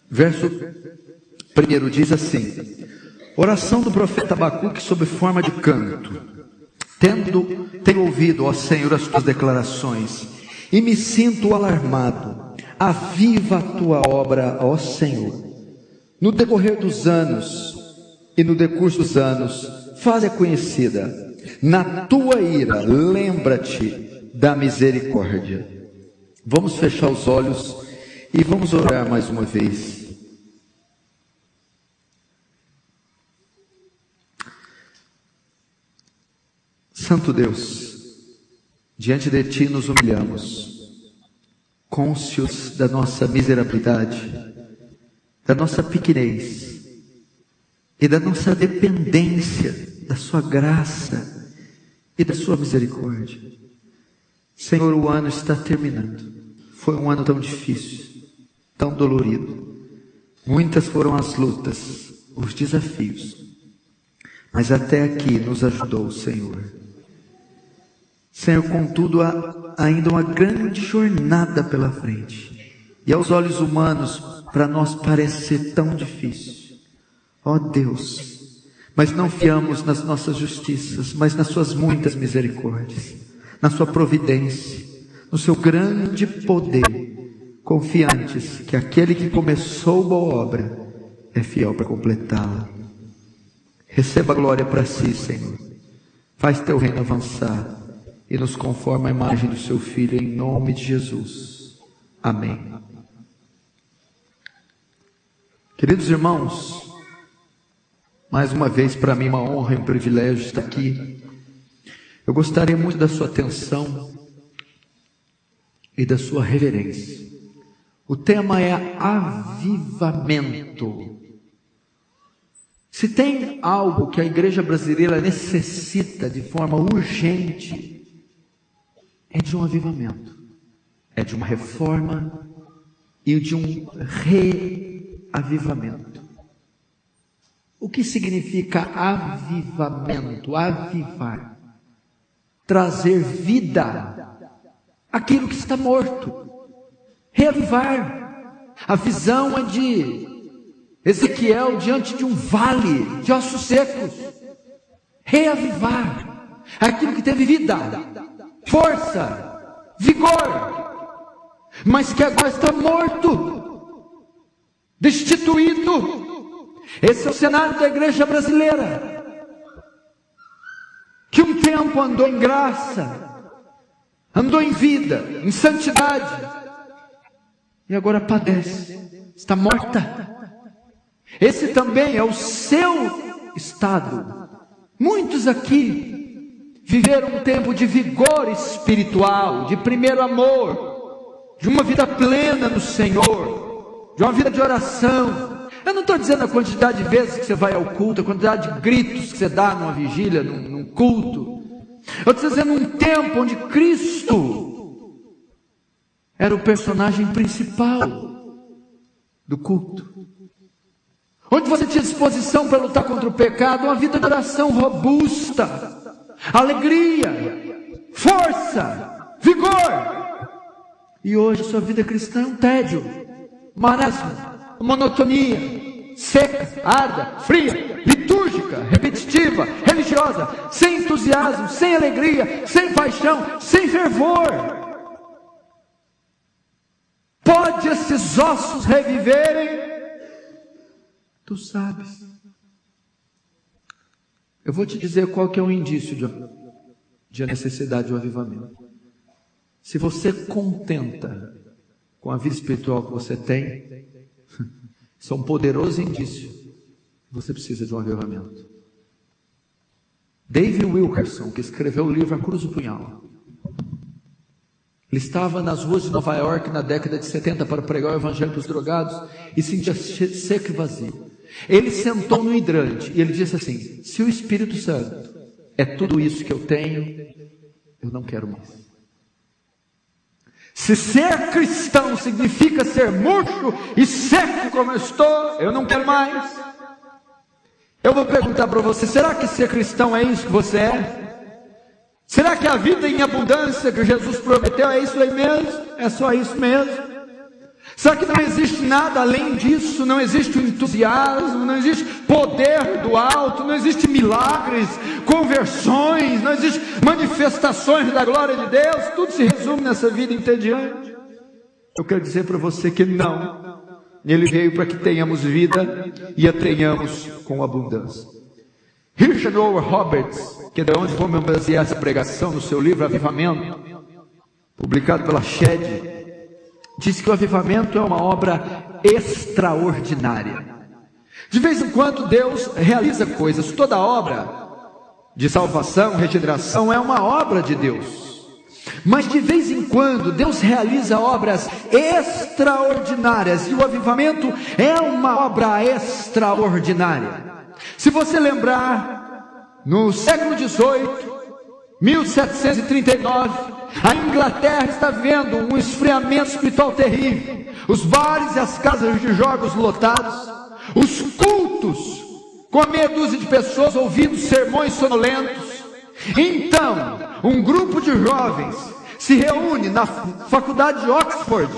Verso 1 diz assim: oração do profeta Abacuque sob forma de canto. Tenho ouvido, ó Senhor, as tuas declarações, e me sinto alarmado. Aviva a tua obra, ó Senhor. No decorrer dos anos e no decurso dos anos, faz-a conhecida. Na tua ira, lembra-te da misericórdia. Vamos fechar os olhos e vamos orar mais uma vez. Santo Deus, diante de Ti nos humilhamos, cônscios da nossa miserabilidade, da nossa pequenez e da nossa dependência da Sua graça e da Sua misericórdia. Senhor, o ano está terminando. Foi um ano tão difícil, tão dolorido. Muitas foram as lutas, os desafios, mas até aqui nos ajudou o Senhor. Senhor, contudo, há ainda uma grande jornada pela frente. E aos olhos humanos, para nós parece ser tão difícil. Ó Deus, mas não fiamos nas nossas justiças, mas nas Suas muitas misericórdias, na Sua providência, no Seu grande poder, confiantes que aquele que começou boa obra é fiel para completá-la. Receba a glória para Si, Senhor. Faz Teu reino avançar e nos conforma à imagem do Seu Filho, em nome de Jesus. Amém. Queridos irmãos, mais uma vez para mim uma honra e um privilégio estar aqui. Eu gostaria muito da sua atenção e da sua reverência. O tema é avivamento. Se tem algo que a igreja brasileira necessita de forma urgente, é de um avivamento, é de uma reforma e de um reavivamento. O que significa avivamento? Avivar, trazer vida àquilo que está morto, reavivar. A visão é de Ezequiel diante de um vale de ossos secos. Reavivar aquilo que teve vida, força, vigor, mas que agora está morto, destituído. Esse é o cenário da igreja brasileira, que um tempo andou em graça, andou em vida, em santidade, e agora padece, está morta. Esse também é o seu estado. Muitos aqui viveram um tempo de vigor espiritual, de primeiro amor, de uma vida plena no Senhor, de uma vida de oração. Eu não estou dizendo a quantidade de vezes que você vai ao culto, a quantidade de gritos que você dá numa vigília, num culto. Eu estou dizendo um tempo onde Cristo era o personagem principal do culto, onde você tinha disposição para lutar contra o pecado, uma vida de oração robusta, alegria, força, vigor. E hoje sua vida cristã é um tédio, marasmo, monotonia, seca, árida, fria, litúrgica, repetitiva, religiosa, sem entusiasmo, sem alegria, sem paixão, sem fervor. Pode esses ossos reviverem? Tu sabes. Eu vou te dizer qual que é o indício de necessidade de um avivamento. Se você contenta com a vida espiritual que você tem, isso é um poderoso indício. Você precisa de um avivamento. David Wilkerson, que escreveu o livro A Cruz do Punhal, ele estava nas ruas de Nova York na década de 70 para pregar o evangelho para os drogados e sentia seco e vazio. Ele sentou no hidrante e ele disse assim: se o Espírito Santo é tudo isso que eu tenho, eu não quero mais. Se ser cristão significa ser murcho e seco como eu estou, eu não quero mais. Eu vou perguntar para você: será que ser cristão é isso que você é? Será que a vida em abundância que Jesus prometeu é isso aí mesmo? É só isso mesmo? Será que não existe nada além disso? Não existe o entusiasmo, não existe poder do alto, não existe milagres, conversões, não existe manifestações da glória de Deus? Tudo se resume nessa vida entediante. Eu quero dizer para você que não. Ele veio para que tenhamos vida e a tenhamos com abundância. Richard Owen Roberts, que é de onde vou me basear essa pregação, no seu livro Avivamento, publicado pela Shed, diz que o avivamento é uma obra extraordinária. De vez em quando Deus realiza coisas. Toda obra de salvação, regeneração é uma obra de Deus. Mas de vez em quando Deus realiza obras extraordinárias. E o avivamento é uma obra extraordinária. Se você lembrar, no século XVIII, 1739, a Inglaterra está vendo um esfriamento espiritual terrível. Os bares e as casas de jogos lotados, os cultos com meia dúzia de pessoas ouvindo sermões sonolentos. Então, um grupo de jovens se reúne na faculdade de Oxford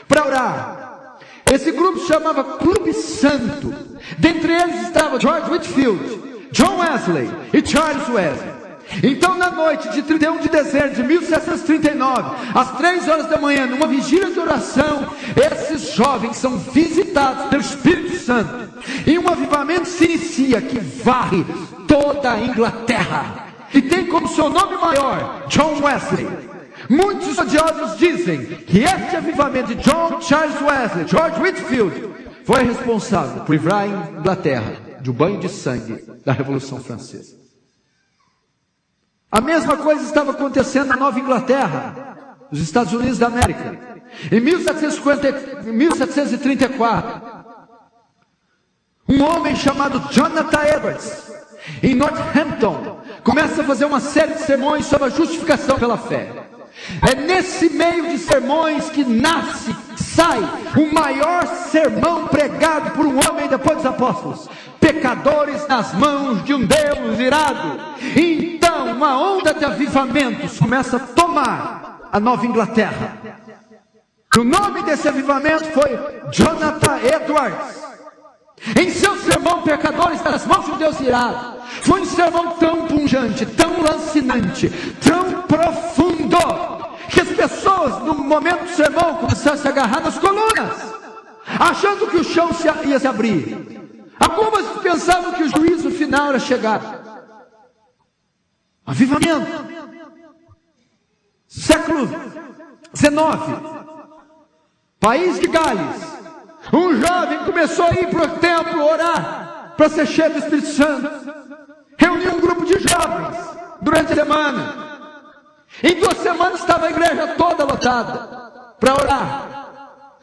para orar. Esse grupo se chamava Clube Santo. Dentre eles estava George Whitefield, John Wesley e Charles Wesley. Então, na noite de 31 de dezembro de 1739, às 3 horas da manhã, numa vigília de oração, esses jovens são visitados pelo Espírito Santo, e um avivamento se inicia que varre toda a Inglaterra, e tem como seu nome maior, John Wesley. Muitos estudiosos dizem que este avivamento de John Charles Wesley, George Whitefield, foi responsável por livrar a Inglaterra de um banho de sangue da Revolução Francesa. A mesma coisa estava acontecendo na Nova Inglaterra, nos Estados Unidos da América. Em 1734, um homem chamado Jonathan Edwards, em Northampton, começa a fazer uma série de sermões sobre a justificação pela fé. É nesse meio de sermões que sai o maior sermão pregado por um homem depois dos apóstolos: pecadores nas mãos de um Deus irado. Então uma onda de avivamentos começa a tomar a Nova Inglaterra. O nome desse avivamento foi Jonathan Edwards. Em seu sermão, pecadores nas mãos de um Deus irado, foi um sermão tão pungente, tão lancinante, tão profundo, que as pessoas no momento do sermão começaram a se agarrar nas colunas, achando que o chão ia se abrir. Algumas pensavam que o juízo final era chegado. Avivamento. Século XIX, país de Gales. Um jovem começou a ir para o templo orar, para ser cheio do Espírito Santo. Reuniu um grupo de jovens durante a semana. Em 2 semanas estava a igreja toda lotada para orar.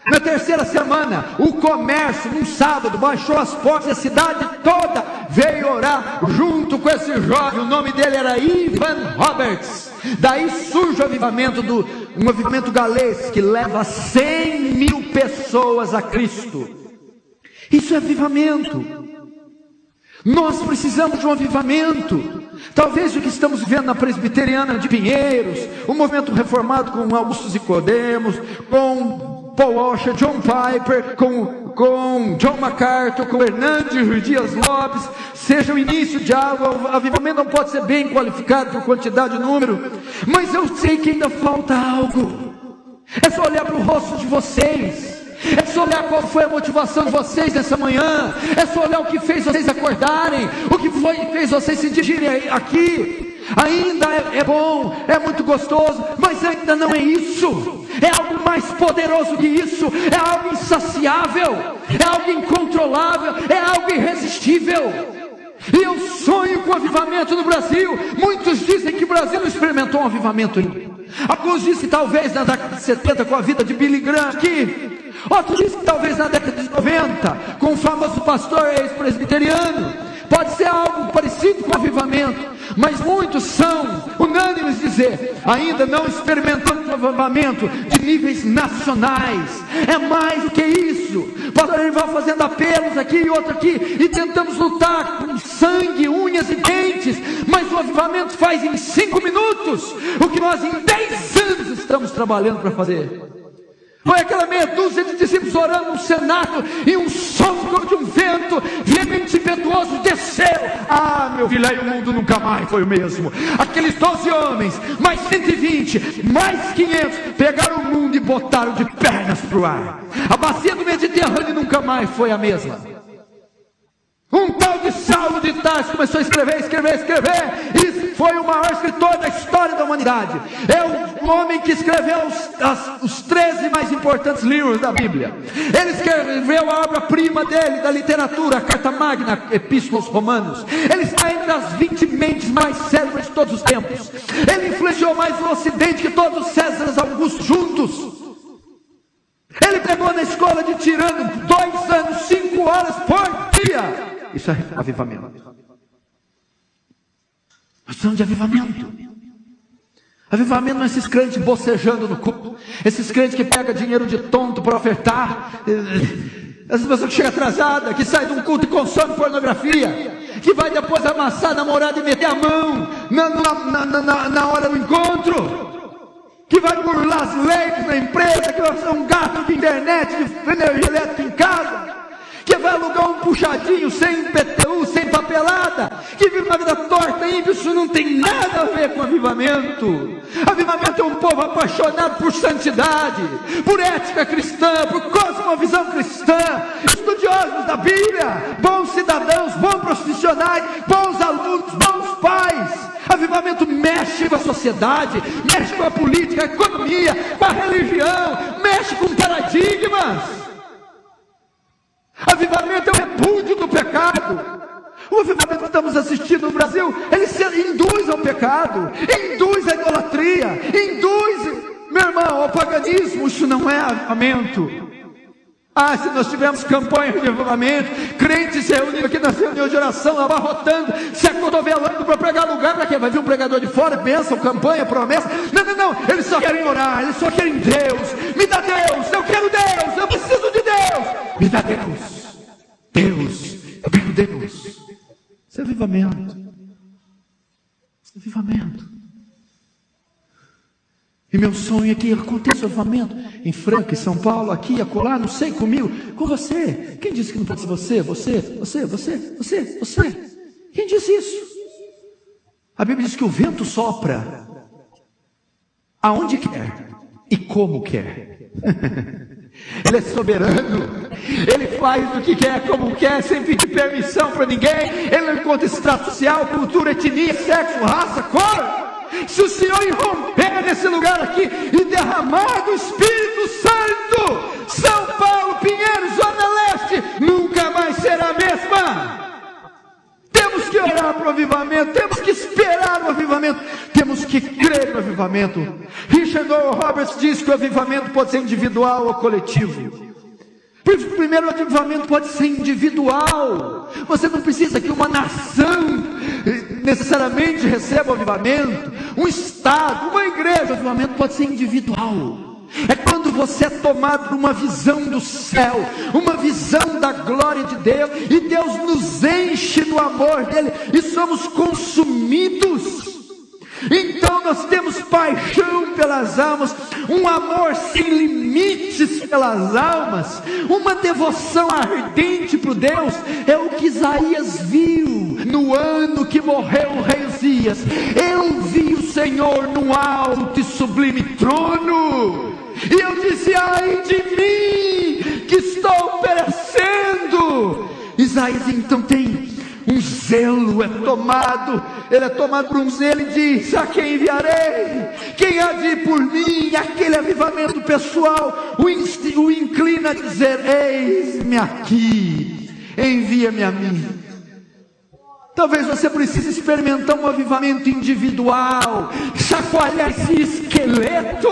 Na terceira semana, o comércio, num sábado, baixou as portas e a cidade toda veio orar junto com esse jovem. O nome dele era Evan Roberts. Daí surge o avivamento um avivamento galês que leva 100.000 pessoas a Cristo. Isso é avivamento. Nós precisamos de um avivamento. Talvez o que estamos vendo na Presbiteriana de Pinheiros, o movimento reformado com Augusto Nicodemos, com Paul Washer, John Piper, com John MacArthur, com Hernandes Dias Lopes, seja o início de algo. O avivamento não pode ser bem qualificado por quantidade e número, mas eu sei que ainda falta algo. É só olhar para o rosto de vocês, é só olhar qual foi a motivação de vocês nessa manhã, é só olhar o que fez vocês acordarem, o que fez vocês se dirigirem aqui. Ainda é bom, é muito gostoso, mas ainda não é isso. É algo mais poderoso que isso. É algo insaciável, é algo incontrolável, é algo irresistível. E eu sonho com o avivamento no Brasil. Muitos dizem que o Brasil não experimentou um avivamento ainda. Alguns dizem que talvez na década de 70 com a vida de Billy Graham aqui. Outros dizem que talvez na década de 90 com o famoso pastor ex-presbiteriano. Pode ser algo parecido com o avivamento, mas muitos são unânimes dizer: ainda não experimentamos um avivamento de níveis nacionais. É mais do que isso. Pastor Erival fazendo apelos aqui e outro aqui, e tentamos lutar com sangue, unhas e dentes, mas o avivamento faz em 5 minutos o que nós em 10 anos estamos trabalhando para fazer. Foi aquela meia dúzia de discípulos orando no cenáculo, e um som como de um vento veemente impetuoso desceu. Meu filho, aí o mundo nunca mais foi o mesmo. Aqueles 12 homens, mais 120, mais 500, pegaram o mundo e botaram de pernas para o ar. A bacia do Mediterrâneo nunca mais foi a mesma. Um tal de Saulo de Tarso começou a escrever, e foi o maior escritor da história da humanidade. É o homem que escreveu os 13 mais importantes livros da Bíblia. Ele escreveu a obra-prima dele, da literatura, a Carta Magna, Epístolas Romanos. Ele está entre as 20 mentes mais célebres de todos os tempos. Ele influenciou mais o Ocidente que todos os Césares Augustos juntos. Ele pregou na escola de Tirano 2 anos, 5 horas por dia. Isso é avivamento. Nós precisamos de avivamento. Avivamento não é esses crentes bocejando no culto, esses crentes que pegam dinheiro de tonto para ofertar, essas pessoas que chegam atrasadas, que saem de um culto e consomem pornografia, que vai depois amassar a namorada e meter a mão na hora do encontro, que vai burlar as leis na empresa, que vai ser um gasto de internet, de energia elétrica em casa, que vai alugar um puxadinho sem PTU, sem papelada, que vive uma vida torta e isso não tem nada a ver com avivamento. Avivamento é um povo apaixonado por santidade, por ética cristã, por cosmovisão cristã, estudiosos da Bíblia, bons cidadãos, bons profissionais, bons alunos, bons pais. Avivamento mexe com a sociedade, mexe com a política, a economia, com a religião, mexe com paradigmas. Avivamento é o repúdio do pecado. O avivamento que estamos assistindo no Brasil, ele se induz ao pecado, induz à idolatria, induz, meu irmão, ao paganismo. Isso não é avivamento. Se nós tivermos campanha de avivamento, crentes se reunindo aqui na reunião de oração, abarrotando, se acotovelando para pregar lugar, para quê? Vai vir um pregador de fora, bênção, campanha, promessa. Não, eles só querem orar, eles só querem Deus. Me dá Deus, eu quero Deus, eu preciso de Deus. Me dá Deus, eu quero Deus. Isso é avivamento. Isso é avivamento. E meu sonho é que aconteça o avivamento em Franca, em São Paulo, aqui, acolá, não sei, comigo, com você. Quem disse que não pode ser você? Quem disse isso? A Bíblia diz que o vento sopra aonde quer e como quer. Ele é soberano, ele faz o que quer, como quer, sem pedir permissão para ninguém. Ele não conta extrato social, cultura, etnia, sexo, raça, cor. Se o Senhor irromper nesse lugar aqui e derramar do Espírito Santo, São Paulo, Pinheiros, Zona Leste, nunca mais será a mesma. Temos que orar para o avivamento, temos que esperar o avivamento, temos que crer no avivamento. Richard Roberts diz que o avivamento pode ser individual ou coletivo. Primeiro, o avivamento pode ser individual. Você não precisa que uma nação necessariamente receba o avivamento, um estado, uma igreja. O avivamento pode ser individual. É quando você é tomado por uma visão do céu, uma visão da glória de Deus, e Deus nos enche do amor dele, e somos consumidos. Então nós temos paixão pelas almas, um amor sem limites pelas almas, uma devoção ardente para Deus. É o que Isaías viu no ano que morreu o rei Uzias. Eu vi o Senhor num alto e sublime trono, e eu disse: ai de mim, que estou perecendo. Isaías então tem um zelo, ele é tomado por um zelo e diz: a quem enviarei? Quem há de ir por mim? Aquele avivamento pessoal o inclina a dizer: eis-me aqui, envia-me a mim. Talvez você precise experimentar um avivamento individual, chacoalhar esse esqueleto,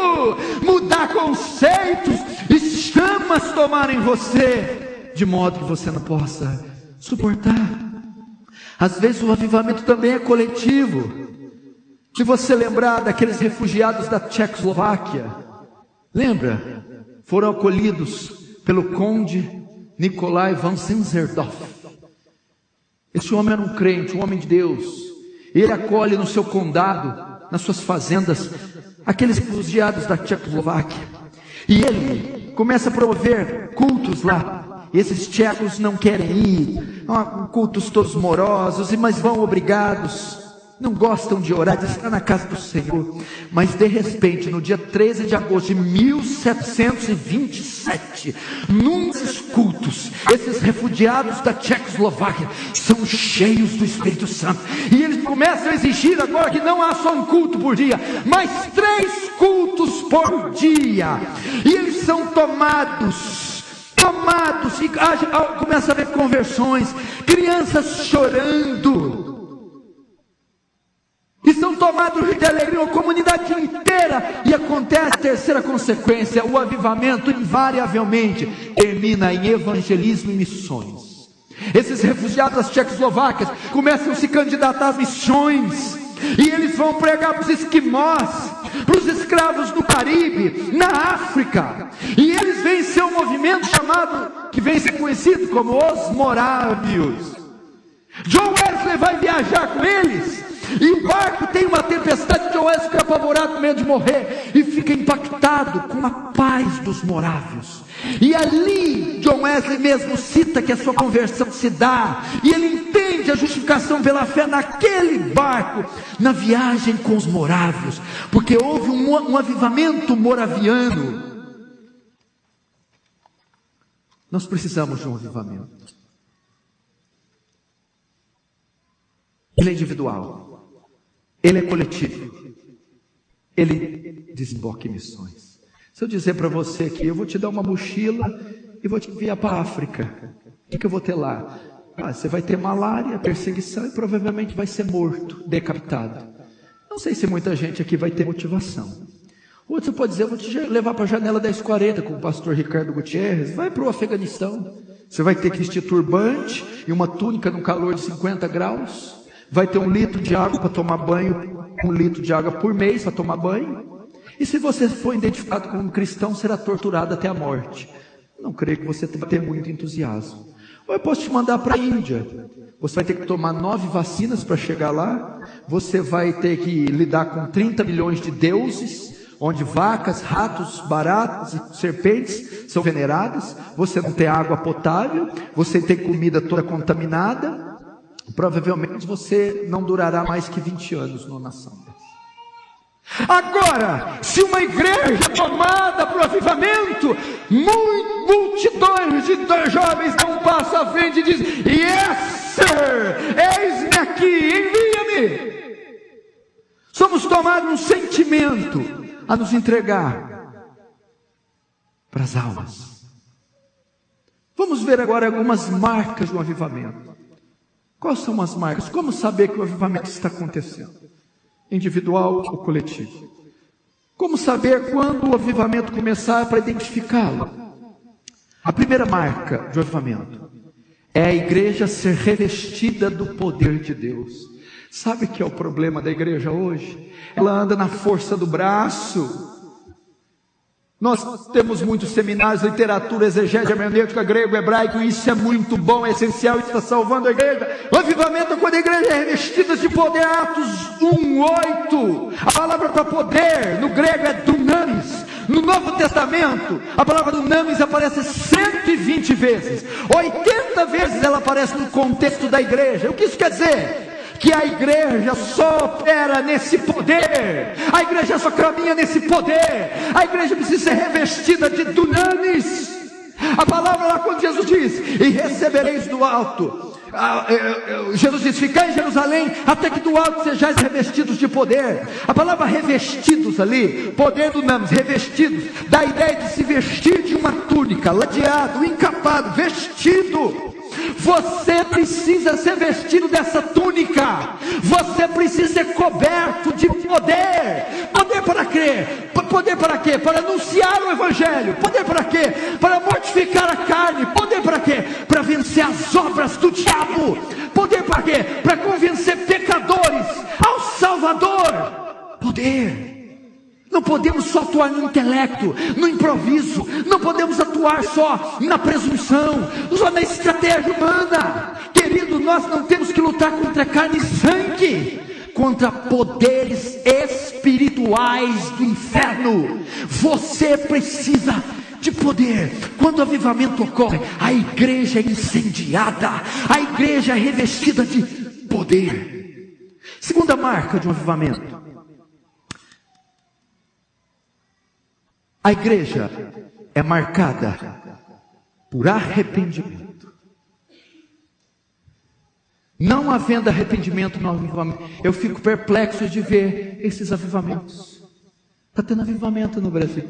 mudar conceitos e chamas tomarem você, de modo que você não possa suportar. Às vezes o avivamento também é coletivo. Se você lembrar daqueles refugiados da Tchecoslováquia, lembra? Foram acolhidos pelo conde Nikolai von Zinzendorf. Esse homem era um crente, um homem de Deus. Ele acolhe no seu condado, nas suas fazendas, aqueles refugiados da Tchecoslováquia. E ele começa a promover cultos lá. E esses tchecos não querem ir, cultos todos morosos, mas vão obrigados. Não gostam de orar, de estar na casa do Senhor. Mas de repente, no dia 13 de agosto de 1727, num desses cultos, esses refugiados da Tchecoslováquia são cheios do Espírito Santo. E eles começam a exigir agora que não há só um culto por dia, mas 3 cultos por dia. E eles são tomados, e começa a haver conversões, crianças chorando. E são tomados de alegria, a comunidade inteira. E acontece a terceira consequência: o avivamento invariavelmente termina em evangelismo e missões. Esses refugiados das Tchecoslováquias começam a se candidatar às missões. E eles vão pregar para os esquimós, para os escravos no Caribe, na África. E eles vêm ser um movimento chamado, que vem ser conhecido como os Morávios. John Wesley vai viajar com eles. E o barco tem uma tempestade, John Wesley fica apavorado com medo de morrer, e fica impactado com a paz dos morávios. E ali, John Wesley mesmo cita que a sua conversão se dá, e ele entende a justificação pela fé naquele barco, na viagem com os morávios, porque houve um avivamento moraviano. Nós precisamos de um avivamento. Ele é individual. Ele é coletivo. Ele desemboca em missões. Se eu dizer para você aqui, eu vou te dar uma mochila e vou te enviar para a África, o que eu vou ter lá? Você vai ter malária, perseguição e provavelmente vai ser morto, decapitado. Não sei se muita gente aqui vai ter motivação. Outro você pode dizer, eu vou te levar para a janela 1040 com o pastor Ricardo Gutierrez, vai para o Afeganistão. Você vai ter que vestir turbante e uma túnica no calor de 50 graus. Vai ter 1 litro de água para tomar banho, 1 litro de água por mês para tomar banho. E se você for identificado como um cristão, será torturado até a morte. Não creio que você vai ter muito entusiasmo. Ou eu posso te mandar para a Índia. Você vai ter que tomar 9 vacinas para chegar lá. Você vai ter que lidar com 30 milhões de deuses, onde vacas, ratos, baratas e serpentes são veneradas. Você não tem água potável. Você tem comida toda contaminada. Provavelmente você não durará mais que 20 anos numa nação dessa. Agora, se uma igreja tomada para o avivamento, multidões de jovens dão um passo à frente e dizem: Yes, sir, eis-me aqui, envia-me. Somos tomados um sentimento a nos entregar para as almas. Vamos ver agora algumas marcas do avivamento. Quais são as marcas? Como saber que o avivamento está acontecendo? Individual ou coletivo? Como saber quando o avivamento começar para identificá-lo? A primeira marca do avivamento é a igreja ser revestida do poder de Deus. Sabe o que é o problema da igreja hoje? Ela anda na força do braço. Nós temos muitos seminários, literatura, exegese, hermenêutica, grego, hebraico, e isso é muito bom, é essencial, isso está salvando a igreja. O avivamento é quando a igreja é revestida de poder. Atos 1:8, a palavra para poder, no grego é dunamis. No Novo Testamento, a palavra dunamis aparece 120 vezes, 80 vezes ela aparece no contexto da igreja. O que isso quer dizer? Que a igreja só opera nesse poder, a igreja só caminha nesse poder, a igreja precisa ser revestida de dunamis. A palavra lá quando Jesus diz: e recebereis do alto, Jesus diz: ficai em Jerusalém, até que do alto sejais revestidos de poder. A palavra revestidos ali, poder dunamis, revestidos, dá a ideia de se vestir de uma túnica, ladeado, encapado, vestido. Você precisa ser vestido dessa túnica. Você precisa ser coberto de poder. Poder para quê? Poder para quê? Para anunciar o evangelho. Poder para quê? Para mortificar a carne. Poder para quê? Para vencer as obras do diabo. Poder para quê? Para convencer pecadores ao Salvador. Poder. Não podemos só atuar no intelecto, no improviso. Não podemos atuar só na presunção, só na estratégia humana. Querido, nós não temos que lutar contra carne e sangue. contra poderes espirituais do inferno. Você precisa de poder. Quando o avivamento ocorre, a igreja é incendiada, a igreja é revestida de poder. Segunda marca de um avivamento: a igreja é marcada por arrependimento. Não havendo arrependimento no avivamento, eu fico perplexo de ver esses avivamentos. Está tendo avivamento no Brasil.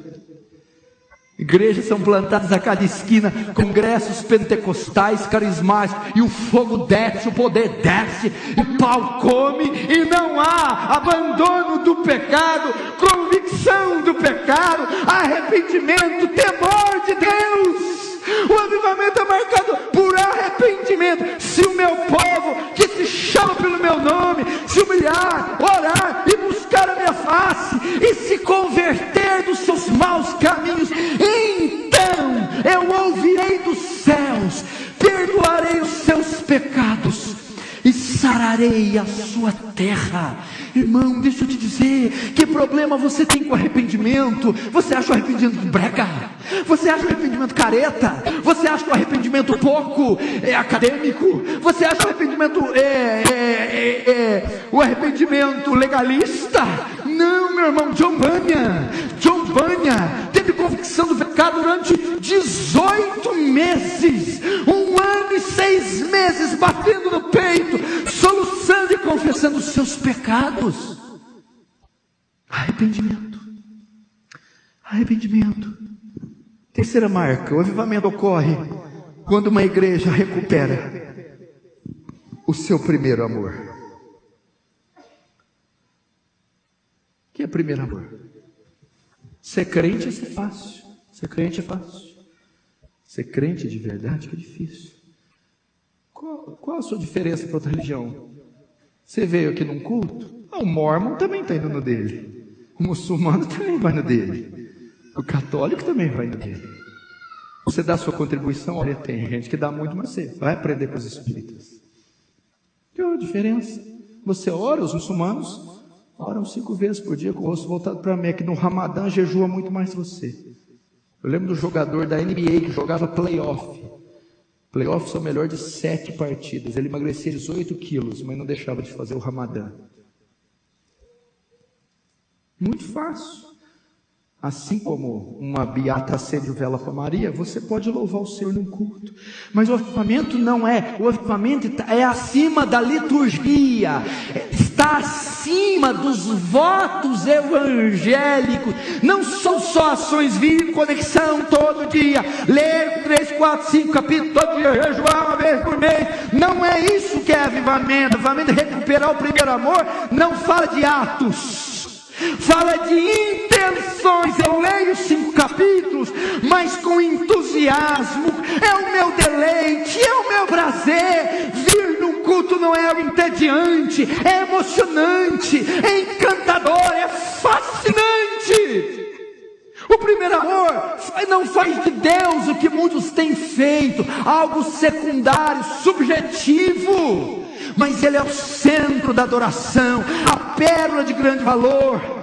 Igrejas são plantadas a cada esquina, congressos pentecostais, carismáticos, e o fogo desce, o poder desce, o pau come, e não há abandono do pecado, convicção do pecado, arrependimento, temor de Deus. O avivamento é marcado por arrependimento. Se o meu povo, que se chama pelo meu nome, se humilhar, orar e buscar a minha face, e se converter dos seus maus caminhos, então eu ouvirei dos céus, perdoarei os seus pecados e sararei a sua terra. Irmão, deixa eu te dizer, que problema você tem com arrependimento? Você acha o arrependimento brega? Você acha o arrependimento careta? Você acha o arrependimento pouco acadêmico? Você acha o arrependimento o arrependimento legalista? Não, meu irmão. John Bunyan teve convicção do pecado durante 18 meses, 1 ano e 6 meses, batendo no peito, soluçando e confessando os seus pecados. Arrependimento. Terceira marca: o avivamento ocorre quando uma igreja recupera o seu primeiro amor. O que é primeiro amor? Ser crente é fácil. Ser crente é fácil. Ser crente de verdade que é difícil. Qual a sua diferença para outra religião? Você veio aqui num culto? O mórmon também está indo no dele. O muçulmano também vai no dele. O católico também vai no dele. Você dá a sua contribuição? Olha, tem gente que dá muito, mas você vai aprender com os espíritas. Qual a diferença? Você ora, os muçulmanos oram 5 vezes por dia com o rosto voltado para Meca. No Ramadã jejua muito mais que você. Eu lembro do jogador da NBA que jogava playoff. Playoff são melhor de 7 partidas. Ele emagrecia 18 quilos, mas não deixava de fazer o Ramadã. Muito fácil. Assim como uma beata acende vela para Maria, você pode louvar o Senhor num culto. Mas o avivamento não é. O avivamento é acima da liturgia. Está acima dos votos evangélicos. Não são só ações vivas, conexão todo dia, ler 3, 4, 5 capítulos todo dia, jejuar uma vez por mês. Não é isso que é avivamento. Avivamento é recuperar o primeiro amor. Não fala de atos, fala de intenções. Eu leio 5 capítulos, mas com entusiasmo. É o meu deleite, é o meu prazer. Vir num culto não é algo entediante, é emocionante, é encantador, é fascinante. O primeiro amor não faz de Deus o que muitos têm feito, algo secundário, subjetivo. Mas ele é o centro da adoração, a pérola de grande valor.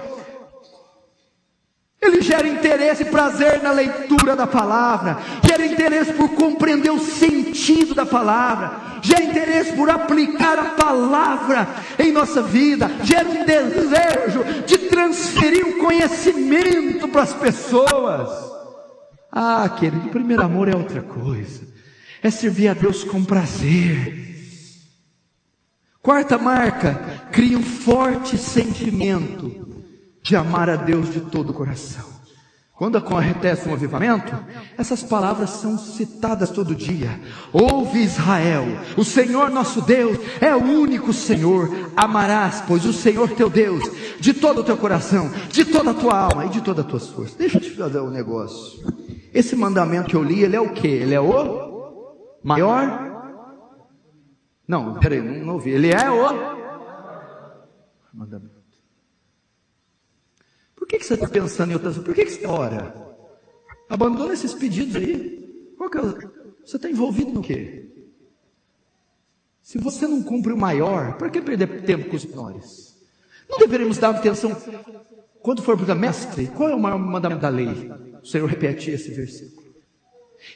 Ele gera interesse e prazer na leitura da palavra, gera interesse por compreender o sentido da palavra, gera interesse por aplicar a palavra em nossa vida, gera um desejo de transferir o conhecimento para as pessoas. Querido, o primeiro amor é outra coisa, é servir a Deus com prazer. Quarta marca: cria um forte sentimento de amar a Deus de todo o coração. Quando acontece um avivamento, essas palavras são citadas todo dia. Ouve, Israel, o Senhor nosso Deus é o único Senhor. Amarás, pois, o Senhor teu Deus de todo o teu coração, de toda a tua alma e de toda as tuas forças. Deixa eu te fazer um negócio. Esse mandamento que eu li, ele é o quê? Ele é o maior? Não, peraí, não ouvi. Ele é o mandamento. Por que você está pensando em outras coisas? Por que você ora? Abandona esses pedidos aí. Você está envolvido no quê? Se você não cumpre o maior, para que perder tempo com os menores? Não deveremos dar atenção quando for para o mestre. Qual é o maior mandamento da lei? O Senhor repetia esse versículo.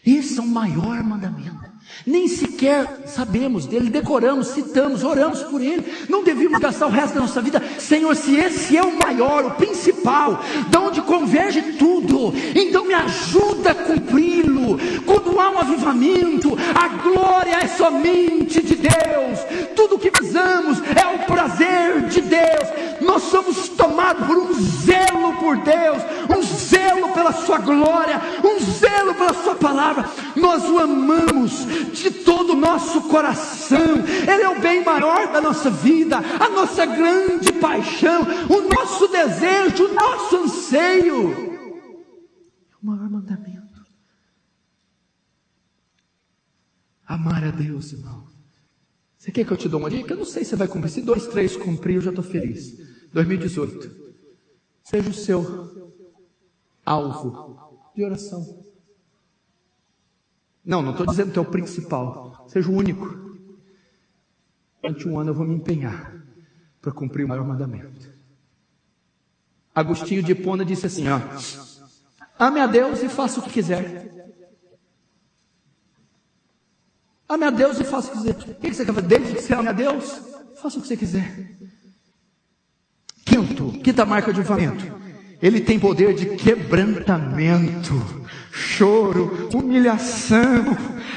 Esse é o maior mandamento. Nem sequer sabemos dele, decoramos, citamos, oramos por ele. Não devíamos gastar o resto da nossa vida. Senhor, se esse é o maior, o principal, de onde converge tudo, então me ajuda a cumpri-lo. Quando há um avivamento, a glória é somente de Deus. Tudo o que precisamos é o prazer de Deus. Nós somos tomados por um zelo por Deus, um zelo pela sua glória, um zelo pela sua palavra. Nós o amamos de todo o nosso coração. Ele é o bem maior da nossa vida, a nossa grande paixão, o nosso desejo, o nosso anseio. É o maior mandamento. Amar a Deus, irmão. Você quer que eu te dê uma dica? Eu não sei se você vai cumprir. Se 2, 3 cumprir, eu já estou feliz. 2018. Seja o seu alvo de oração. Não estou dizendo que é o principal. Seja o único. Durante um ano eu vou me empenhar para cumprir o maior mandamento. Agostinho de Hipona disse assim, ame a Deus e faça o que quiser. Ame a Deus e faça o que quiser. O que você quer fazer? Desde que você ame a Deus, faça o que você quiser. Quinta marca de avivamento. Ele tem poder de quebrantamento, choro, humilhação.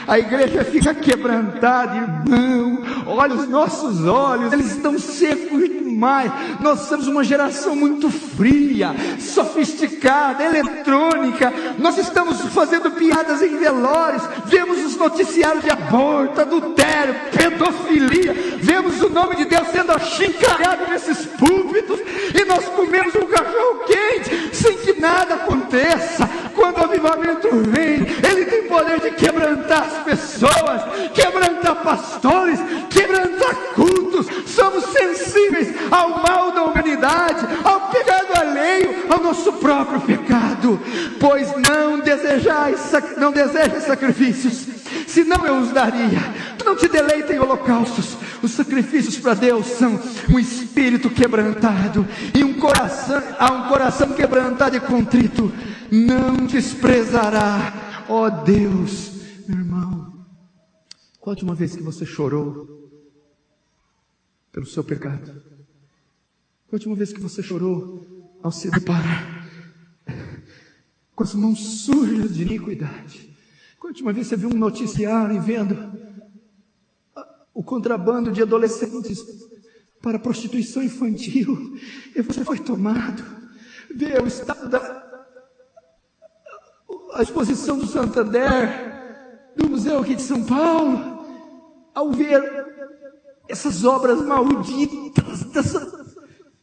A igreja fica quebrantada, irmão. Olha os nossos olhos, eles estão secos demais. Nós somos uma geração muito fria, sofisticada, eletrônica. Nós estamos fazendo piadas em velórios. Vemos os noticiários de aborto, adultério, pedofilia. Vemos o nome de Deus sendo achincalhado nesses púlpitos. E nós comemos um cachorro quente sem que nada aconteça. Quando o avivamento vem, ele tem poder de quebrantar as pessoas, quebrantar pastores, quebrantar cultos. Somos sensíveis ao mal da humanidade, ao pecado alheio, ao nosso próprio pecado. Pois não desejais sacrifícios, senão eu os daria. Não te deleita em holocaustos. Os sacrifícios para Deus são um espírito quebrantado e um coração quebrantado e contrito não desprezará. Ó Deus, meu irmão, qual a última vez que você chorou pelo seu pecado? Qual a última vez que você chorou ao se deparar com as mãos sujas de iniquidade? Qual a última vez você viu um noticiário e vendo o contrabando de adolescentes para prostituição infantil, e você foi tomado? Vê o estado a exposição do Santander, do museu aqui de São Paulo, ao ver essas obras malditas, dessas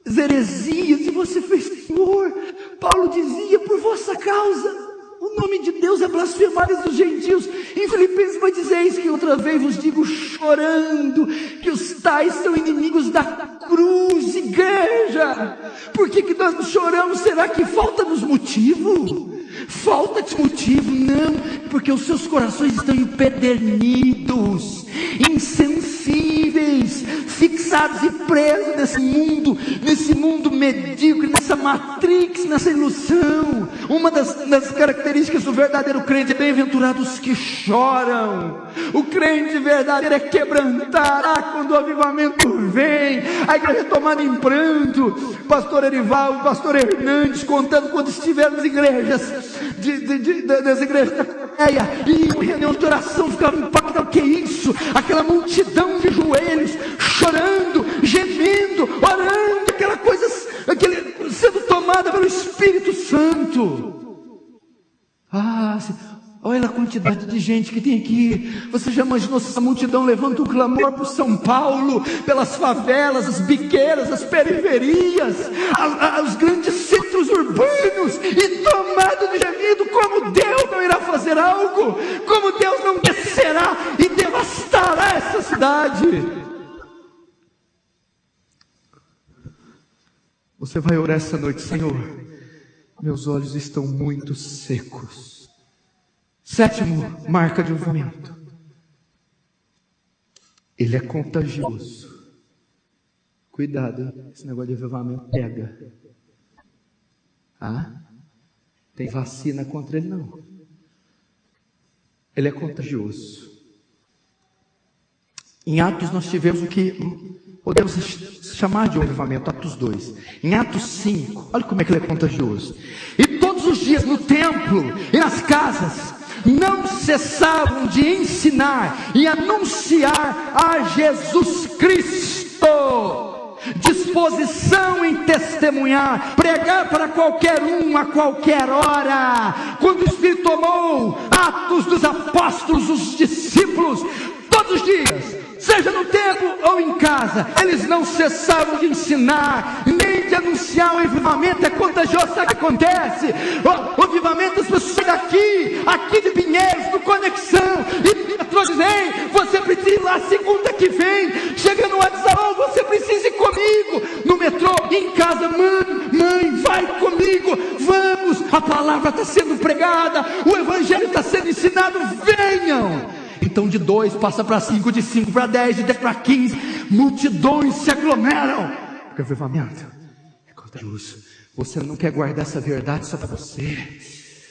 heresias, e você fez, Senhor, Paulo dizia, por vossa causa o nome de Deus é blasfemado dos gentios. Em Filipenses vai dizer isso, que outra vez vos digo chorando, que os tais são inimigos da cruz. Igreja, por que nós choramos? Será que falta-nos motivo? Falta-te motivo? Não, porque os seus corações estão empedernidos, insensíveis, fixados e presos nesse mundo medíocre, nessa matrix, nessa ilusão. Uma das características do verdadeiro crente é bem-aventurados que choram. O crente verdadeiro é quebrantar quando o avivamento vem, a igreja é tomada em pranto. Pastor Erivaldo, pastor Hernandes contando quando estiveram nas igrejas das igrejas da Coreia, e em reunião de oração ficava impactado. Que é isso? Aquela multidão de joelhos, chorando, gemendo, orando, aquela coisa, sendo tomada pelo Espírito Santo. Olha a quantidade de gente que tem aqui. Você já imaginou se essa multidão levanta um clamor por São Paulo, pelas favelas, as biqueiras, as periferias, os grandes centros urbanos, e tomado de gemido? Como Deus não irá fazer algo? Como Deus não descerá e devastará essa cidade? Você vai orar essa noite: Senhor, meus olhos estão muito secos. 7ª marca de avivamento. Ele é contagioso. Cuidado, hein? Esse negócio de avivamento pega. Tem vacina contra ele não. Ele é contagioso. Em Atos nós tivemos o que podemos chamar de avivamento, Atos 2. Em Atos 5, olha como é que ele é contagioso. E todos os dias no templo e nas casas não cessavam de ensinar e anunciar a Jesus Cristo. Disposição em testemunhar, pregar para qualquer um, a qualquer hora. Quando o Espírito tomou Atos dos Apóstolos, os discípulos, todos os dias, seja no templo ou em casa, eles não cessavam de ensinar, nem de anunciar. O avivamento é contagioso. Sabe o que acontece? O avivamento, as pessoas chegam aqui de Pinheiros, do Conexão, e dizem: você precisa ir lá segunda que vem. Chega no WhatsApp: você precisa ir comigo. No metrô, em casa: mãe, vai comigo, vamos, a palavra está sendo pregada, o evangelho está sendo ensinado, venham. Então de 2 passa para 5, de 5 para 10, de 10 para 15, multidões se aglomeram, porque o avivamento é contagioso. Você não quer guardar essa verdade só para você.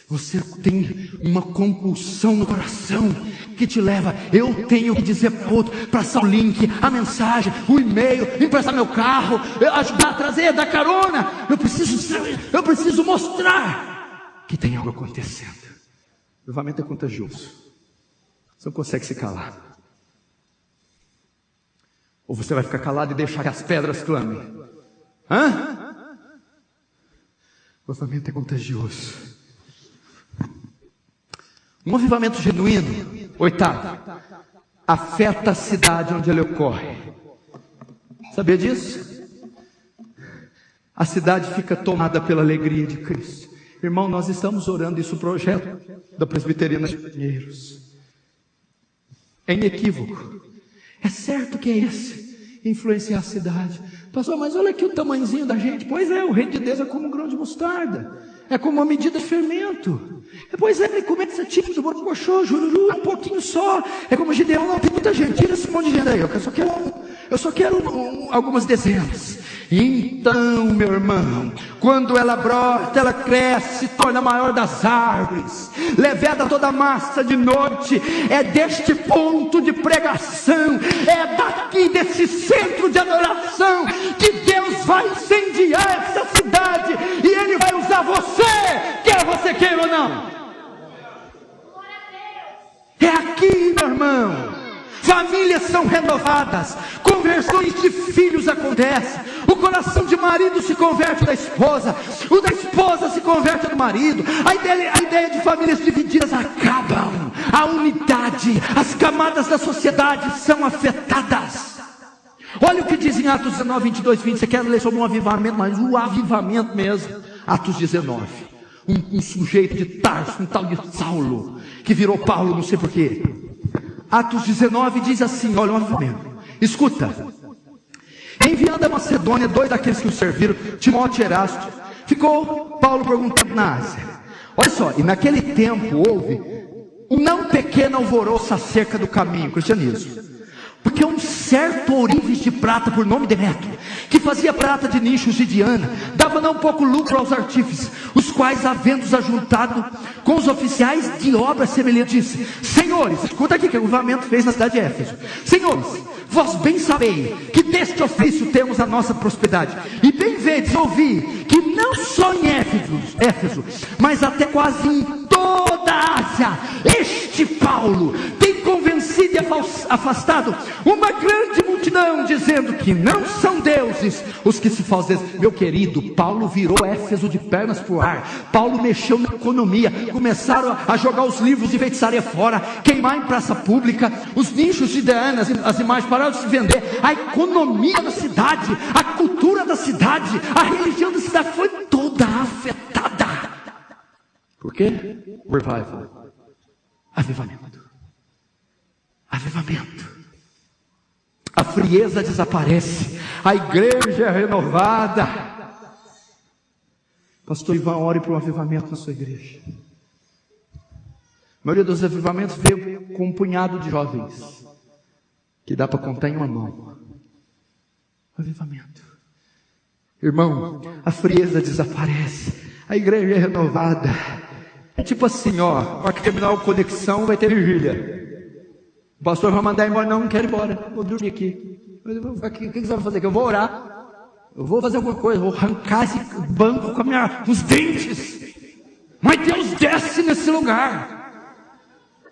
Você tem uma compulsão no coração que te leva: eu tenho que dizer para outro, passar o link, a mensagem, o e-mail, emprestar meu carro, ajudar a trazer, dar carona. Eu preciso mostrar que tem algo acontecendo. O avivamento é contagioso. Você não consegue se calar. Ou você vai ficar calado e deixar que as pedras clamem? O avivamento é contagioso. Um avivamento genuíno, 8º, afeta a cidade onde ele ocorre. Sabia disso? A cidade fica tomada pela alegria de Cristo. Irmão, nós estamos orando isso, o projeto da Presbiteriana de Pinheiros. É inequívoco. É certo que é esse, influenciar a cidade. Pastor, mas olha aqui o tamanhozinho da gente. Pois é, o reino de Deus é como um grão de mostarda. É como uma medida de fermento. Pois é, ele começa tipo do borocochô, jururu, um pouquinho só. É como Gideão: não, tem muita gente, tira esse monte de gente aí. Eu só quero algumas dezenas. Então, meu irmão, quando ela brota, ela cresce, se torna a maior das árvores, leveda toda a massa de noite. É deste ponto de pregação, é daqui, desse centro de adoração, que Deus vai incendiar essa cidade, e Ele vai usar você, quer você queira ou não. É aqui, meu irmão. Famílias são renovadas, conversões de filhos acontecem, o coração de marido se converte da esposa, o da esposa se converte do marido, a ideia de famílias divididas acabam, a unidade, as camadas da sociedade são afetadas. Olha o que diz em Atos 19, 22, 20, você quer ler sobre um avivamento, mas o avivamento mesmo. Atos 19, um sujeito de Tarso, um tal de Saulo, que virou Paulo, não sei porquê. Atos 19 diz assim, olha o avivamento. Escuta: enviando a Macedônia 2 daqueles que o serviram, Timóteo e Erasto, ficou Paulo por algum tempo na Ásia. Olha só, e naquele tempo houve um não pequeno alvoroço acerca do caminho, cristianismo. Porque um certo ourives de prata, por nome Demétrio, que fazia prata de nichos de Diana, dava não pouco lucro aos artífices, os quais, havendo-os ajuntado com os oficiais de obra semelhante, disse: senhores, escuta aqui que o avivamento fez na cidade de Éfeso. Senhores, vós bem sabeis que deste ofício temos a nossa prosperidade, e bem vedes ouvir que não só em Éfeso, mas até quase em toda a Ásia, este Paulo tem convencido e afastado uma grande multidão, dizendo que não são deuses os que se fazem. Meu querido, Paulo virou Éfeso de pernas pro ar. Paulo mexeu na economia, começaram a jogar os livros de feitiçaria fora, queimar em praça pública, os nichos de Diana, as imagens pararam de se vender, a economia da cidade, a cultura da cidade, a religião da cidade foi toda afetada. Por quê? Revival. Avivamento. A frieza desaparece, a igreja é renovada. Pastor Ivan, ore para um avivamento na sua igreja. A maioria dos avivamentos veio com um punhado de jovens, que dá para contar em uma mão. Avivamento. Irmão, a frieza desaparece, a igreja é renovada. É tipo assim, ó, para terminar a conexão vai ter vigília. O pastor vai mandar embora, não quero ir embora, vou dormir aqui. O que você vai fazer aqui? Eu vou orar. Eu vou fazer alguma coisa, vou arrancar esse banco com os dentes. Mas Deus desce nesse lugar.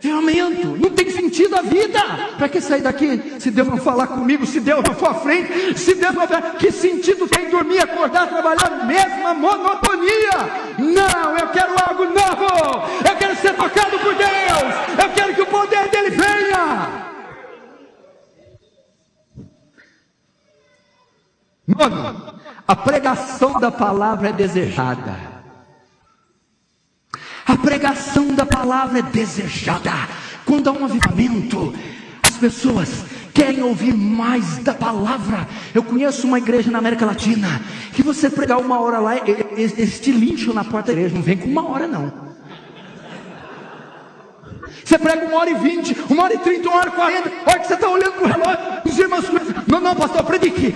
Avivamento, não tem sentido a vida. Para que sair daqui? Se Deus não falar comigo, se Deus não for à frente, se Deus não for... Que sentido tem dormir, acordar, trabalhar, mesma monotonia? Não, eu quero algo novo. Eu quero ser tocado por Deus. Eu quero que o poder dele venha. Mano, a pregação da palavra é desejada. A pregação da palavra é desejada. Quando há um avivamento, as pessoas querem ouvir mais da palavra. Eu conheço uma igreja na América Latina que você pregar 1 hora lá, eles te lincham na porta da igreja. Não vem com 1 hora não. Você prega 1h20, 1h30, 1h40. Olha que você está olhando para o relógio. Os irmãos começam: não, pastor, predique.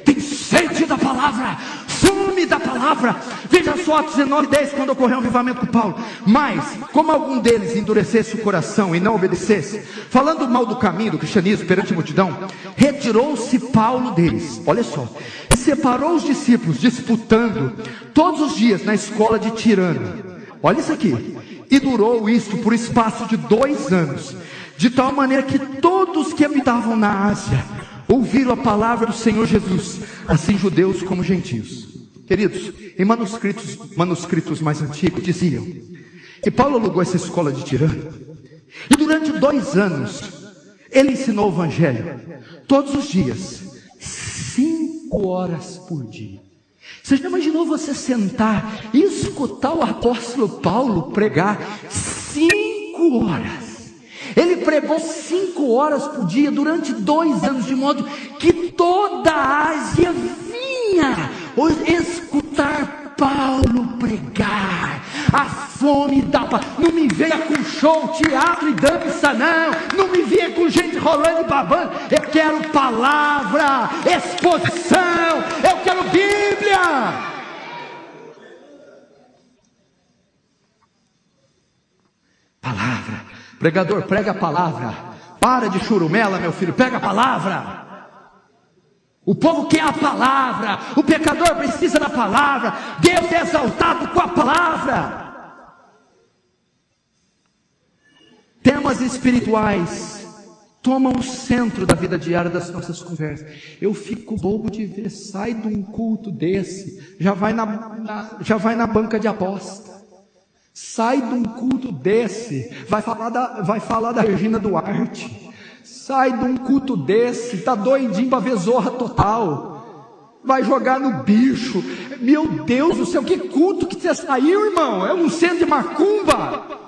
Tem sede da palavra, fome da palavra. Veja só Atos 19:10, quando ocorreu um avivamento com Paulo. Mas, como algum deles endurecesse o coração e não obedecesse, falando mal do caminho do cristianismo perante a multidão, retirou-se Paulo deles. Olha só. E separou os discípulos, disputando todos os dias na escola de Tirano. Olha isso aqui. E durou isto por espaço de 2 anos, de tal maneira que todos que habitavam na Ásia ouviram a palavra do Senhor Jesus, assim judeus como gentios. Queridos, em manuscritos mais antigos diziam que Paulo alugou essa escola de Tirano, e durante 2 anos ele ensinou o evangelho todos os dias, 5 horas por dia. Você já imaginou você sentar e escutar o apóstolo Paulo pregar 5 horas? Ele pregou 5 horas por dia durante 2 anos, de modo que toda a Ásia vinha escutar Paulo pregar. A fome da palavra. Não me venha com show, teatro e dança, não me venha com gente rolando e babando. Eu quero palavra, exposição, eu quero Bíblia. Palavra. Pregador, prega a palavra. Para de churumela, meu filho, pega a palavra. O povo quer a palavra. O pecador precisa da palavra. Deus é exaltado com a palavra. Temas espirituais tomam o centro da vida diária das nossas conversas. Eu fico bobo de ver, sai de um culto desse, já vai na banca de aposta. Sai de um culto desse, vai falar da Regina Duarte. Sai de um culto desse, tá doidinho para ver Zorra Total. Vai jogar no bicho. Meu Deus do céu, que culto que você saiu, irmão? É um centro de macumba.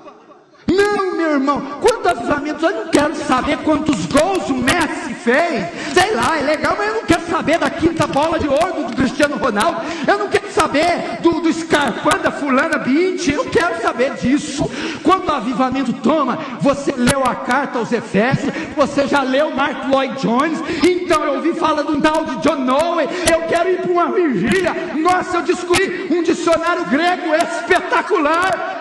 Não, meu irmão, quantos avivamentos, eu não quero saber quantos gols o Messi fez. Sei lá, é legal, mas eu não quero saber da 5ª bola de ouro do Cristiano Ronaldo. Eu não quero saber do Scarpão da fulana Bint. Eu não quero saber disso. Quando o avivamento toma, você leu a carta aos Efésios, você já leu Mark Lloyd Jones. Então eu ouvi falar de um tal de John Noe. Eu quero ir para uma vigília. Nossa, eu descobri um dicionário grego espetacular.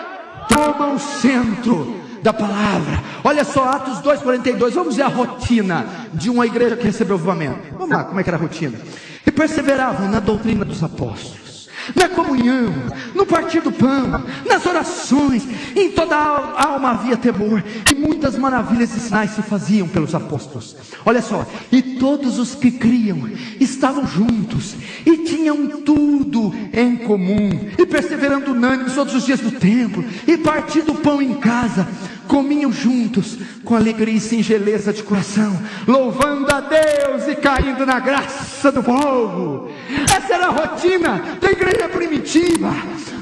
Toma o centro da palavra. Olha só, Atos 2:42. Vamos ver a rotina de uma igreja que recebeu o avivamento. Vamos lá, como é que era a rotina? E perseveravam na doutrina dos apóstolos, na comunhão, no partir do pão, nas orações. Em toda a alma havia temor, e muitas maravilhas e sinais se faziam pelos apóstolos. Olha só, e todos os que criam estavam juntos e tinham tudo em comum, e perseverando unânimes todos os dias no templo, e partindo o pão em casa, comiam juntos com alegria e singeleza de coração, louvando a Deus e caindo na graça do povo. Essa era a rotina da igreja primitiva,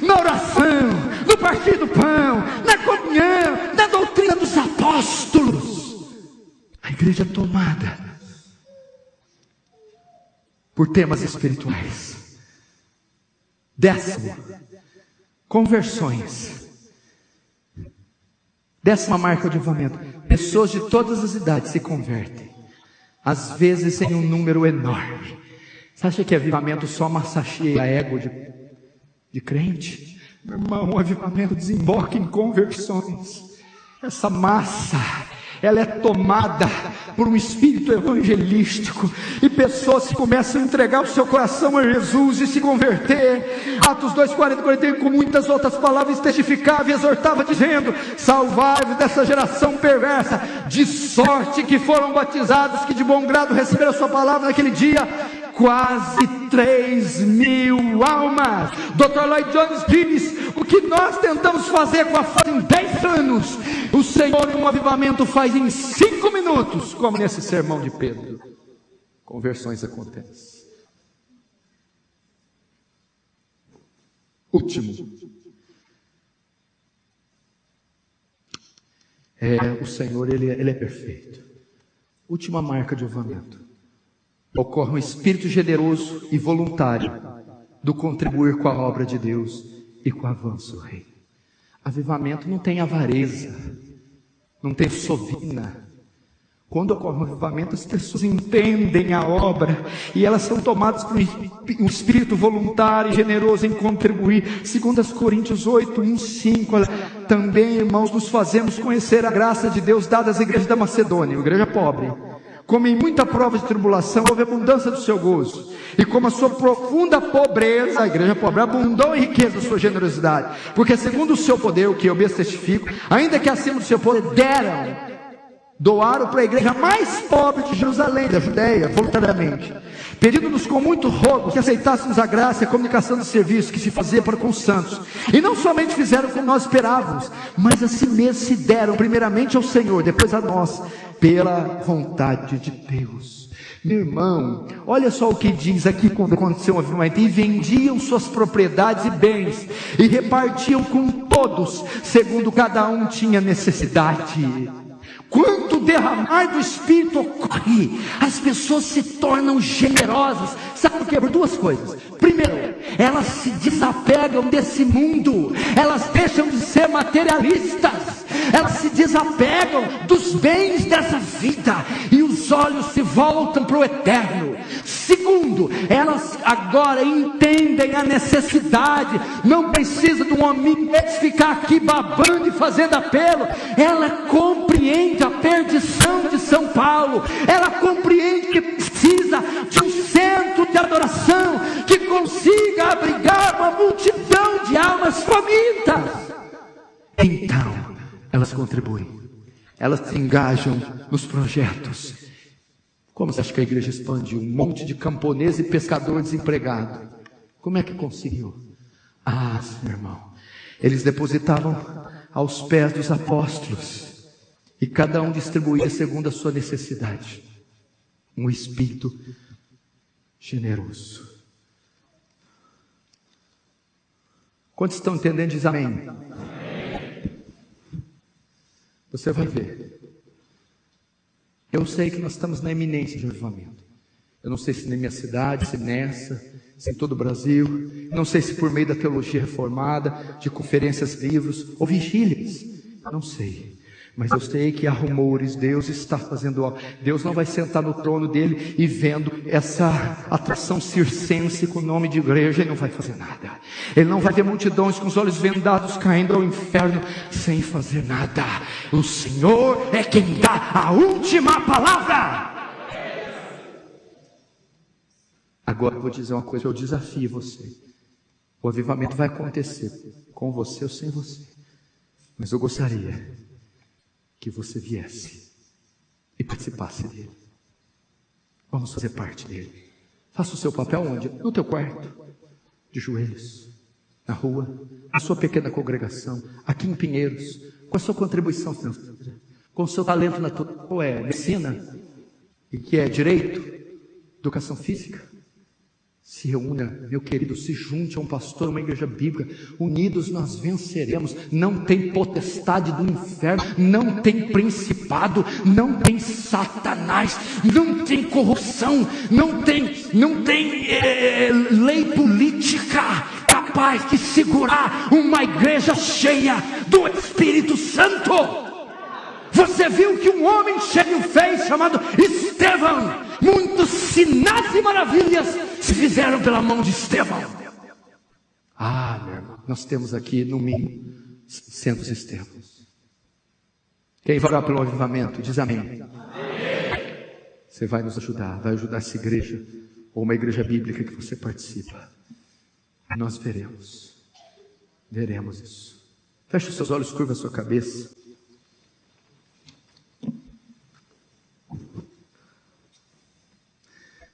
na oração, no partir do pão, na comunhão, na doutrina dos apóstolos. A igreja tomada por temas espirituais. 10º, conversões. 10ª marca de avivamento: pessoas de todas as idades se convertem. às vezes em um número enorme. Você acha que avivamento só massageia a ego de crente? Meu irmão, o avivamento desemboca em conversões. Essa massa, ela é tomada por um espírito evangelístico, e pessoas que começam a entregar o seu coração a Jesus e se converter. Atos 2:40-41, com muitas outras palavras testificava e exortava, dizendo: salvai-vos dessa geração perversa, de sorte que foram batizados, que de bom grado receberam a sua palavra naquele dia, quase 3.000 almas. Dr. Lloyd Jones diz: o que nós tentamos fazer com a fé em 10 anos, o Senhor em um avivamento faz em 5 minutos, como nesse sermão de Pedro. Conversões acontecem. Último, o Senhor, ele é perfeito. Última marca de avivamento: ocorre um espírito generoso e voluntário do contribuir com a obra de Deus e com o avanço do reino. Avivamento não tem avareza, não tem sovina. Quando ocorre um avivamento, as pessoas entendem a obra e elas são tomadas por um espírito voluntário e generoso em contribuir. 2 Coríntios 8:1-5. Também, irmãos, nos fazemos conhecer a graça de Deus dada às igrejas da Macedônia, igreja pobre. Como em muita prova de tribulação houve abundância do seu gozo, e como a sua profunda pobreza, a igreja pobre, abundou em riqueza da sua generosidade, porque segundo o seu poder, o que eu mesmo testifico, ainda que acima do seu poder, doaram para a igreja mais pobre de Jerusalém, da Judeia, voluntariamente, pedindo-nos com muito rogo que aceitássemos a graça e a comunicação do serviço que se fazia para com os santos. E não somente fizeram como nós esperávamos, mas a si mesmos se deram primeiramente ao Senhor, depois a nós, pela vontade de Deus. Meu irmão, olha só o que diz aqui quando aconteceu um avivamento: e vendiam suas propriedades e bens, e repartiam com todos, segundo cada um tinha necessidade. Quando o derramar do Espírito ocorre, as pessoas se tornam generosas. Sabe por quê? Por duas coisas. Primeiro, elas se desapegam desse mundo, elas deixam de ser materialistas, elas se desapegam dos bens dessa vida e os olhos se voltam para o eterno. Segundo, elas agora entendem a necessidade. Não precisa de um homem ficar aqui babando e fazendo apelo. Ela compreende a perdição de São Paulo. Ela compreende que precisa de um centro de adoração que consiga abrigar uma multidão de almas famintas. Então, elas contribuem, elas se engajam nos projetos. Como você acha que a igreja expandiu? Um monte de camponês e pescador desempregado. Como é que conseguiu? Meu irmão, eles depositavam aos pés dos apóstolos, e cada um distribuía segundo a sua necessidade. Um espírito generoso. Quantos estão entendendo? Diz amém. Você vai ver. Eu sei que nós estamos na iminência de um avivamento. Eu não sei se na minha cidade, se nessa, se em todo o Brasil. Não sei se por meio da teologia reformada, de conferências, livros ou vigílias. Não sei. Mas eu sei que há rumores, Deus está fazendo algo. Deus não vai sentar no trono dele e vendo essa atração circense com o nome de igreja, ele não vai fazer nada. Ele não vai ver multidões com os olhos vendados caindo ao inferno sem fazer nada. O Senhor é quem dá a última palavra. Agora eu vou dizer uma coisa, eu desafio você. O avivamento vai acontecer com você ou sem você, mas eu gostaria que você viesse e participasse dele. Vamos fazer parte dele. Faça o seu papel onde? No teu quarto, de joelhos, na rua, na sua pequena congregação, aqui em Pinheiros, com a sua contribuição financeira, com o seu talento na tua medicina, e que é direito, educação física. Se reúna, meu querido, se junte a um pastor, uma igreja bíblica. Unidos nós venceremos. Não tem potestade do inferno, não tem principado, não tem Satanás, não tem corrupção, não tem lei política capaz de segurar uma igreja cheia do Espírito Santo. Você viu que um homem cheio fez, chamado Estevão. Muitos sinais e maravilhas se fizeram pela mão de Estevão. Ah, meu irmão, nós temos aqui no mínimo 600 Estevãos. Quem vai orar pelo avivamento, diz amém. Você vai nos ajudar, vai ajudar essa igreja, ou uma igreja bíblica que você participa. Nós veremos isso. Feche os seus olhos, curva a sua cabeça.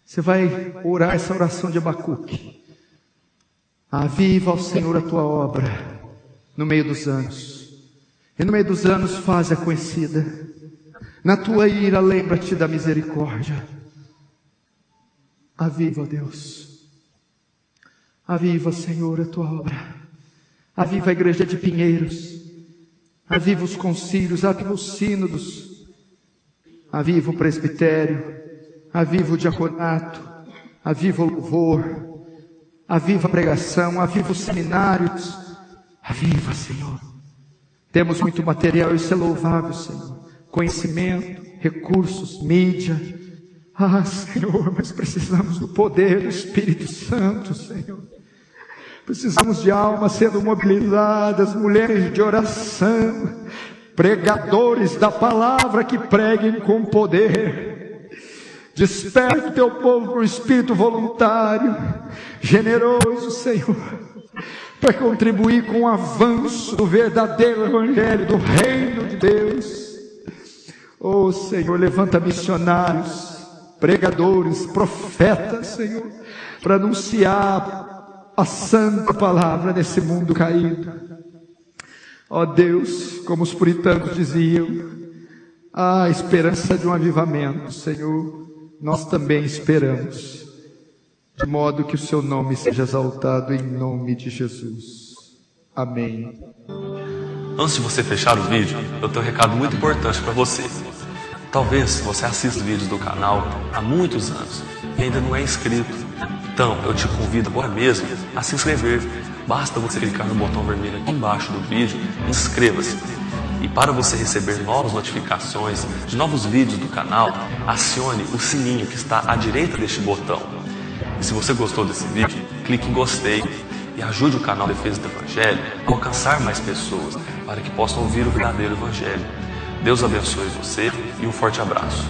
Você vai orar essa oração de Abacuque. Aviva, ó Senhor, a tua obra no meio dos anos. E no meio dos anos faz-a conhecida. Na tua ira lembra-te da misericórdia. Aviva, ó Deus. Aviva, Senhor, a tua obra. Aviva a igreja de Pinheiros. Aviva os concílios, aviva os sínodos. Aviva o presbitério. Aviva o diaconato, aviva o louvor, aviva a pregação, aviva os seminários, aviva, Senhor. Temos muito material, isso é louvável, Senhor. Conhecimento, recursos, mídia. Ah, Senhor, mas precisamos do poder do Espírito Santo, Senhor. Precisamos de almas sendo mobilizadas, mulheres de oração, pregadores da palavra que preguem com poder. Desperta o teu povo com o espírito voluntário, generoso, Senhor, para contribuir com o avanço do verdadeiro evangelho, do reino de Deus. Oh, Senhor, levanta missionários, pregadores, profetas, Senhor, para anunciar a santa palavra nesse mundo caído. Ó Deus, como os puritanos diziam, a esperança de um avivamento, Senhor. Nós também esperamos, de modo que o seu nome seja exaltado em nome de Jesus. Amém. Antes de você fechar o vídeo, eu tenho um recado muito importante para você. Talvez você assista vídeos do canal há muitos anos e ainda não é inscrito. Então, eu te convido agora mesmo a se inscrever. Basta você clicar no botão vermelho aqui embaixo do vídeo e inscreva-se. E para você receber novas notificações de novos vídeos do canal, acione o sininho que está à direita deste botão. E se você gostou desse vídeo, clique em gostei e ajude o canal Defesa do Evangelho a alcançar mais pessoas para que possam ouvir o verdadeiro Evangelho. Deus abençoe você e um forte abraço.